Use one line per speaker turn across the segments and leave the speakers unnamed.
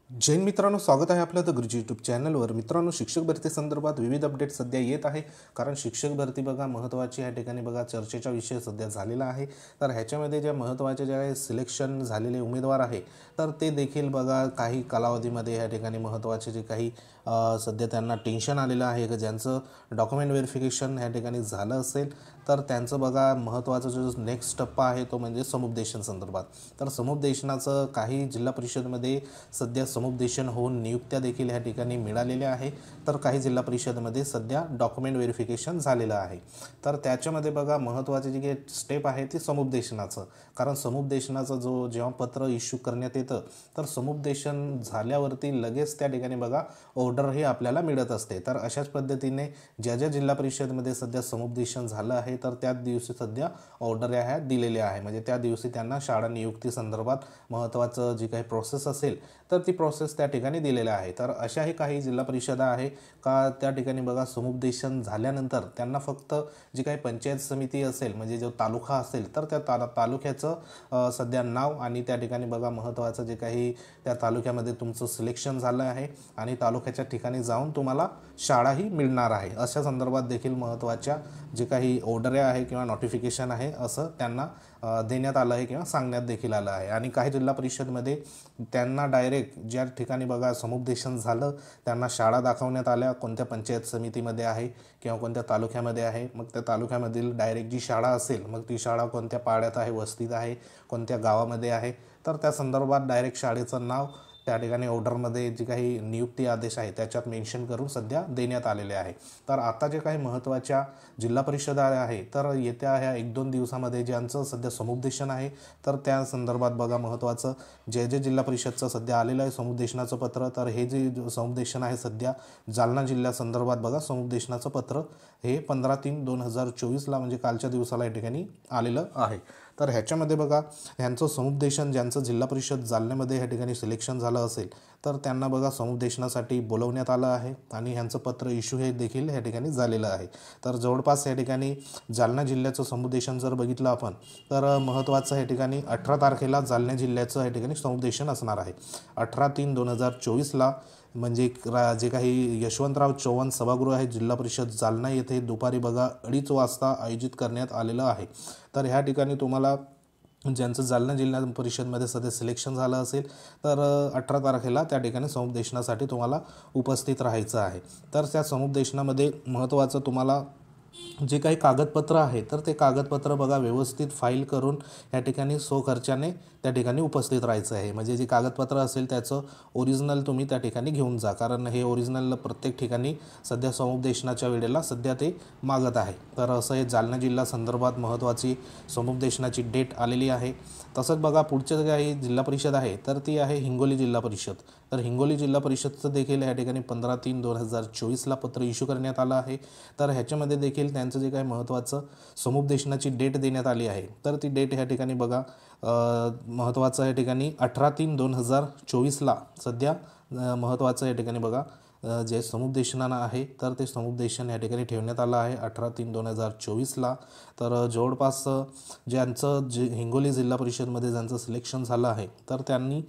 जैन मित्रांनो, स्वागत आहे आपलं द गुरुजी यूट्यूब चॅनलवर। मित्रांनो, शिक्षक भरती संदर्भात विविध अपडेट सध्या येत आहे, कारण शिक्षक भरती बघा महत्त्वाची या ठिकाणी बघा चर्चेचा विषय सध्या झालेला आहे। तर ह्याच्यामध्ये ज्या महत्त्वाचे जे सिलेक्शन झालेले उमेदवार आहे तर ते देखील बघा काही कालावधीमध्ये या ठिकाणी महत्त्वाचे जे काही सध्या त्यांना टेन्शन आलेलं आहे की ज्यांचं डॉक्युमेंट व्हेरिफिकेशन या ठिकाणी झालं असेल तर त्यांचं बघा महत्त्वाचा जो नेक्स्ट टप्पा आहे तो म्हणजे समुपदेशन संदर्भात। तर समुपदेशनाचं काही जिल्हा परिषदमध्ये सध्या समुपदेशन होऊन नियुक्त्या देखील ह्या ठिकाणी मिळालेल्या आहे, तर काही जिल्हा परिषदमध्ये सध्या डॉक्युमेंट व्हेरिफिकेशन झालेलं आहे। तर त्याच्यामध्ये बघा महत्त्वाची जी काही स्टेप आहे ती समुपदेशनाचं, कारण समुपदेशनाचं जेव्हा पत्र इश्यू करण्यात येतं तर समुपदेशन झाल्यावरती लगेच त्या ठिकाणी बघा ऑर्डरही आपल्याला मिळत असते। तर अशाच पद्धतीने ज्या ज्या जिल्हा परिषदमध्ये सध्या समुपदेशन झालं आहे तर त्याच दिवशी सध्या ऑर्डर ह्या दिलेल्या आहे, म्हणजे त्या दिवशी त्यांना शाळा नियुक्ती संदर्भात महत्त्वाचं जी काही प्रोसेस असेल तर ती प्रोसेस त्या ठिकाणी दिलेल्या आहे। तर अशाही काही जिल्हा परिषदा आहे का त्या ठिकाणी बघा समुपदेशन झाल्यानंतर त्यांना फक्त जी काही पंचायत समिती असेल म्हणजे जो तालुका असेल तर त्या तालुक्याचं सध्या नाव आणि त्या ठिकाणी बघा महत्त्वाचं जे काही त्या तालुक्यामध्ये तुमचं सिलेक्शन झालं आहे आणि तालुक्याच्या ठिकाणी जाऊन तुम्हाला शाळाही मिळणार आहे, अशा संदर्भात देखील महत्त्वाच्या जे काही ऑर्डर आहे किंवा नोटिफिकेशन आहे असं त्यांना देण्यात आलं आहे किंवा सांगण्यात देखील आलं आहे। आणि काही जिल्हा परिषदमध्ये त्यांना डायरेक्ट ज्या ठिकाणी बघा समुपदेशन झालं त्यांना शाळा दाखवण्यात आल्या, कोणत्या पंचायत समितीमध्ये आहे किंवा कोणत्या तालुक्यामध्ये आहे, मग त्या तालुक्यामधील डायरेक्ट जी शाळा असेल मग ती शाळा कोणत्या पाड्यात आहे, वस्तीत आहे, कोणत्या गावामध्ये आहे, तर त्या संदर्भात डायरेक्ट शाळेचं नाव त्या ठिकाणी ऑर्डरमध्ये जी काही नियुक्ती आदेश आहे त्याच्यात मेन्शन करून सध्या देण्यात आलेले आहे। तर आता जे काही महत्त्वाच्या जिल्हा परिषदा आहे तर येत्या ह्या 1-2 दिवसामध्ये ज्यांचं सध्या समुपदेशन आहे तर त्या संदर्भात बघा महत्त्वाचं जे जिल्हा परिषदचं सध्या आलेलं आहे समुपदेशनाचं पत्र, तर हे जे समुपदेशन आहे सध्या जालना जिल्ह्यासंदर्भात बघा समुपदेशनाचं पत्र हे 15/3/2024 म्हणजे कालच्या दिवसाला या ठिकाणी आलेलं आहे। तर ह्याच्यामध्ये बघा ह्यांचं समुपदेशन ज्यांचं जिल्हा परिषद जालन्यामध्ये ह्या ठिकाणी सिलेक्शन झालं असेल तर त्यांना बघा समुपदेशनासाठी बोलवण्यात आलं आहे आणि ह्यांचं पत्र इश्यू हे देखील ह्या ठिकाणी झालेलं आहे। तर जवळपास या ठिकाणी जालना जिल्ह्याचं समुपदेशन जर बघितलं आपण तर महत्त्वाचं या ठिकाणी 18 तारखेला जालना जिल्ह्याचं या ठिकाणी समुपदेशन असणार आहे। 18/3/2024 म्हणजे जे काही यशवंतराव चव्हाण सभागृह आहे जिल्हा परिषद जालना येथे दुपारी बघा 2:30 वाजता आयोजित करण्यात आलेलं आहे। तर ह्या ठिकाणी तुम्हाला ज्यांचं जालना जिल्हा परिषदमध्ये सध्या सिलेक्शन झालं असेल तर 18 तारखेला त्या ठिकाणी समुपदेशनासाठी तुम्हाला उपस्थित राहायचं आहे। तर त्या समुपदेशनामध्ये महत्त्वाचं तुम्हाला जे काही कागदपत्र आहे तर ते कागदपत्र बघा व्यवस्थित फाईल करून या ठिकाणी स्वखर्चाने त्या ठिकाणी उपस्थित राहायचं आहे, म्हणजे जे कागदपत्र असेल त्याचं ओरिजिनल तुम्ही त्या ठिकाणी घेऊन जा, कारण हे ओरिजिनल प्रत्येक ठिकाणी सध्या समुपदेशनाच्या वेळेला सध्या ते मागत आहे। तर असं हे जालना जिल्हा संदर्भात महत्त्वाची समुपदेशनाची डेट आलेली आहे। तसंच बघा पुढचे काही जिल्हा परिषद आहे तर ती आहे हिंगोली जिल्हा परिषद। तर हिंगोली जिल्हा परिषदचं देखील या ठिकाणी 15/3/2024 पत्र इश्यू करण्यात आलं आहे। तर ह्याच्यामध्ये देखील त्यांचं जे काही महत्त्वाचं समुपदेशनाची डेट देण्यात आली आहे तर ती डेट ह्या ठिकाणी बघा महत्त्वाचं या ठिकाणी 18/3/2024 सध्या महत्त्वाचं या ठिकाणी बघा जे समुपदेशनानं आहे तर ते समुपदेशन या ठिकाणी ठेवण्यात आलं आहे 18/3/2024। तर जवळपास ज्यांचं हिंगोली जिल्हा परिषदमध्ये ज्यांचं सिलेक्शन झालं आहे तर त्यांनी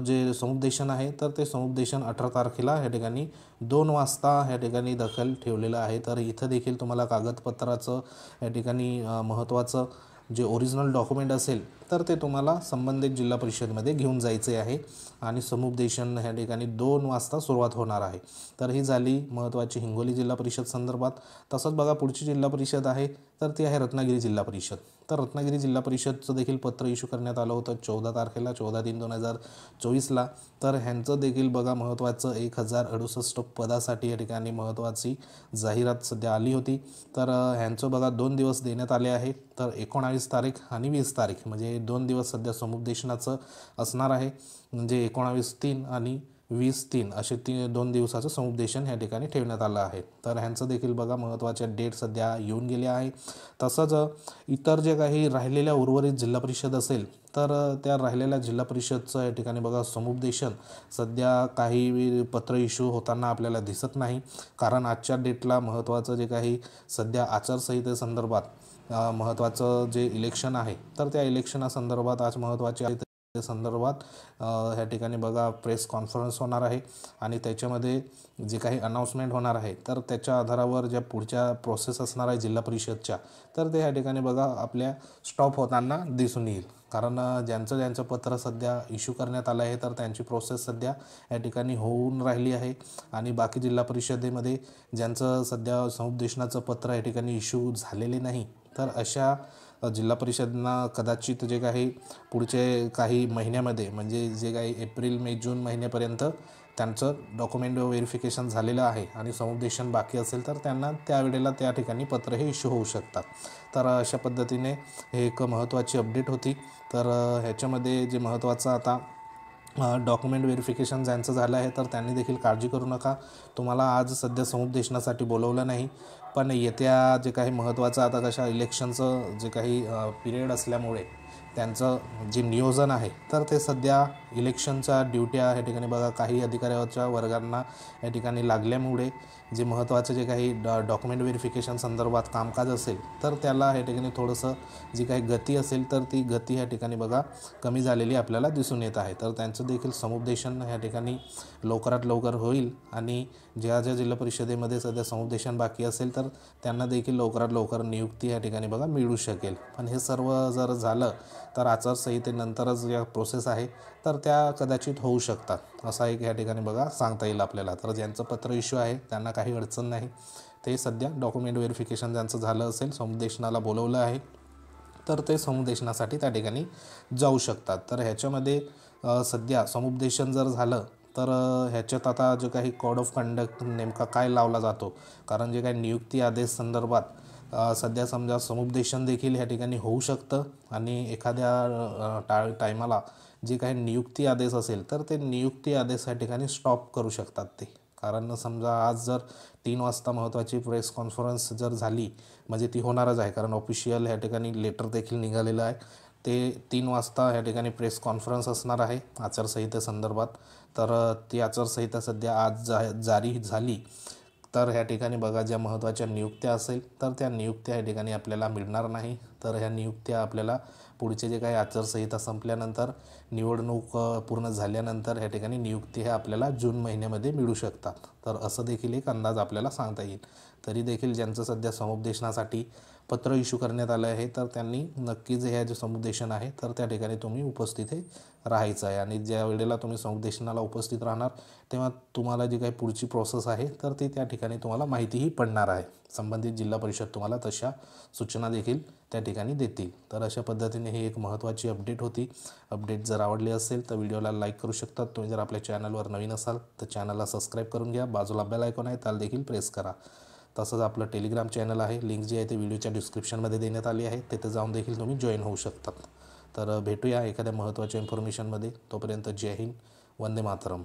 जे समुपदेशन आहे तर ते समुपदेशन 18 तारखेला या ठिकाणी 2 वाजता या ठिकाणी दखल ठेवलेलं आहे। तर इथं देखील तुम्हाला कागदपत्राचं या ठिकाणी महत्त्वाचं जे ओरिजिनल डॉक्युमेंट असेल तर ते तुम्हाला संबंधित जिल्हा परिषदमध्ये घेऊन जायचे आहे आणि समुपदेशन ह्या ठिकाणी 2 वाजता सुरुवात होणार आहे। तर ही झाली महत्त्वाची हिंगोली जिल्हा परिषद संदर्भात। तसंच बघा पुढची जिल्हा परिषद आहे तर ती आहे रत्नागिरी जिल्हा परिषद। तर रत्नागिरी जिल्हा परिषदचं देखील पत्र इश्यू करण्यात आलं होतं 14 तारखेला 14/3/2024। तर ह्यांचं देखील बघा महत्त्वाचं 1068 पदासाठी या ठिकाणी महत्त्वाची जाहिरात सध्या आली होती। तर ह्यांचं बघा 2 दिवस देण्यात आले आहे, तर 19 तारीख आणि 20 तारीख म्हणजे 2 दिवस सध्या समुपदेशनाचं असणार आहे, म्हणजे 19/3 आणि 20/3 असे 2 दिवसाचं समुपदेशन ह्या ठिकाणी ठेवण्यात आलं आहे। तर ह्यांचं देखील बघा महत्त्वाच्या डेट सध्या येऊन गेल्या आहे। तसंच इतर जे काही राहिलेल्या उर्वरित जिल्हा परिषद असेल तर त्या राहिलेल्या जिल्हा परिषदचं या ठिकाणी बघा समुपदेशन सध्या काही पत्र इश्यू होताना आपल्याला दिसत नाही, कारण आजच्या डेटला महत्त्वाचं जे काही सध्या आचारसंहितेसंदर्भात महत्त्वाचं जे इलेक्शन आहे तर त्या इलेक्शनासंदर्भात आज महत्त्वाचे त्या संदर्भात ह्या ठिकाणी बघा प्रेस कॉन्फरन्स होणार आहे आणि त्याच्यामध्ये जे काही अनाऊन्समेंट होणार आहे तर त्याच्या आधारावर ज्या पुढच्या प्रोसेस असणार आहे जिल्हा परिषदच्या तर ते ह्या ठिकाणी बघा आपल्या स्टॉप होताना दिसून येईल. कारण ज्यांचं पत्र सध्या इश्यू करण्यात आलं आहे तर त्यांची प्रोसेस सध्या या ठिकाणी होऊन राहिली आहे आणि बाकी जिल्हा परिषदेमध्ये ज्यांचं सध्या समुपदेशनाचं पत्र या ठिकाणी इश्यू झालेले नाही तर अशा जिल्हा परिषदांना कदाचित जे काही पुढचे काही महिन्यामध्ये म्हणजे जे काही एप्रिल मे जून महिन्यापर्यंत त्यांचं डॉक्युमेंट व्हेरिफिकेशन झालेलं आहे आणि समुपदेशन बाकी असेल तर त्यांना त्यावेळेला त्या ठिकाणी पत्र हे इश्यू होऊ शकतात. तर अशा पद्धतीने हे एक महत्त्वाची अपडेट होती. तर ह्याच्यामध्ये जे महत्त्वाचं आता डॉक्युमेंट व्हेरिफिकेशन ज्यांचं झालं आहे तर त्यांनी देखील काळजी करू नका. तुम्हाला आज सध्या समुपदेशनासाठी बोलवलं नाही पण येत्या जे काही महत्त्वाचं आता कशा इलेक्शनचं जे काही पिरियड असल्यामुळे त्यांचं जे नियोजन आहे तर ते सध्या इलेक्शनच्या ड्युट्या ह्या ठिकाणी बघा काही अधिकाऱ्याच्या वर्गांना या ठिकाणी लागल्यामुळे जे महत्त्वाचे जे काही डॉक्युमेंट व्हेरिफिकेशन संदर्भात कामकाज असेल तर त्याला ह्या ठिकाणी थोडंसं जी काही गती असेल तर ती गती ह्या ठिकाणी बघा कमी झालेली आपल्याला दिसून येत आहे. तर त्यांचं देखील समुपदेशन ह्या ठिकाणी लवकरात लवकर होईल आणि ज्या जिल्हा परिषदेमध्ये सध्या समुपदेशन बाकी असेल तर त्यांना देखील लवकरात लवकर नियुक्ती ह्या ठिकाणी बघा मिळू शकेल. पण हे सर्व जर झालं तर आचारसंहितेनंतरच ज्या प्रोसेस आहे तर त्या कदाचित होऊ शकतात असा एक या ठिकाणी बघा सांगता येईल आपल्याला. तर ज्यांचं पत्र इश्यू आहे त्यांना काही अडचण नाही. ते सध्या डॉक्युमेंट व्हेरिफिकेशन ज्यांचं झालं असेल समुपदेशनाला बोलवलं आहे तर ते समुपदेशनासाठी त्या ठिकाणी जाऊ शकतात. तर ह्याच्यामध्ये सध्या समुपदेशन जर झालं तर ह्याच्यात आता जो काही कोड ऑफ कंडक्ट नेमका काय लावला जातो कारण जे काही नियुक्ती आदेश संदर्भात सध्या समजा समुपदेशन देखील ह्या ठिकाणी होऊ शकतं आणि एखाद्या टायमाला जे काही नियुक्ती आदेश असेल तर ते नियुक्ती आदेश या ठिकाणी स्टॉप करू शकतात ते. कारण समजा आज जर 3 वाजता महत्त्वाची प्रेस कॉन्फरन्स जर झाली म्हणजे ती होणारच आहे कारण ऑफिशियल ह्या ठिकाणी लेटर देखील निघालेलं आहे. ते 3 वाजता ह्या ठिकाणी प्रेस कॉन्फरन्स असणार आहे आचारसंहितेसंदर्भात. तर ती आचारसंहिता सध्या आज जारी झाली तर ह्या ठिकाणी बघा ज्या महत्त्वाच्या नियुक्त्या असेल तर त्या नियुक्त्या ह्या ठिकाणी आपल्याला मिळणार नाही. तर ह्या नियुक्त्या आपल्याला पुढचे जे काही आचारसंहिता संपल्यानंतर निवडणूक पूर्ण झाल्यानंतर ह्या ठिकाणी नियुक्ती ह्या आपल्याला जून महिन्यामध्ये मिळू शकतात. तर असं देखील एक अंदाज आपल्याला सांगता येईल. तरी देखील ज्यांचं सध्या समुपदेशनासाठी पत्र इश्यू करण्यात आलं आहे तर त्यांनी नक्कीच हे जे समुपदेशन आहे तर त्या ठिकाणी तुम्ही उपस्थित राहायचं आहे आणि ज्या वेळेला तुम्ही समुपदेशनाला उपस्थित राहणार तेव्हा तुम्हाला जी काही पुढची प्रोसेस आहे तर ती त्या ठिकाणी तुम्हाला माहितीही पडणार आहे. संबंधित जिल्हा परिषद तुम्हाला तशा सूचना देखील त्या ठिकाणी देतील. तर अशा पद्धतीने ही एक महत्त्वाची अपडेट होती. अपडेट जर आवडली असेल तर व्हिडिओला लाईक करू शकतात. तुम्ही जर आपल्या चॅनलवर नवीन असाल तर चॅनलला सबस्क्राईब करून घ्या. बाजूला बेल आयकॉन आहे त्याला देखील प्रेस करा. तसंच आपलं टेलिग्राम चॅनल आहे लिंक जी आहे ते व्हिडिओच्या डिस्क्रिप्शनमध्ये देण्यात आली आहे. तिथे जाऊन देखील तुम्ही जॉईन होऊ शकतात. तर भेटूया एखाद्या महत्त्वाच्या इन्फॉर्मेशनमध्ये. तोपर्यंत जय हिंद, वंदे मातरम.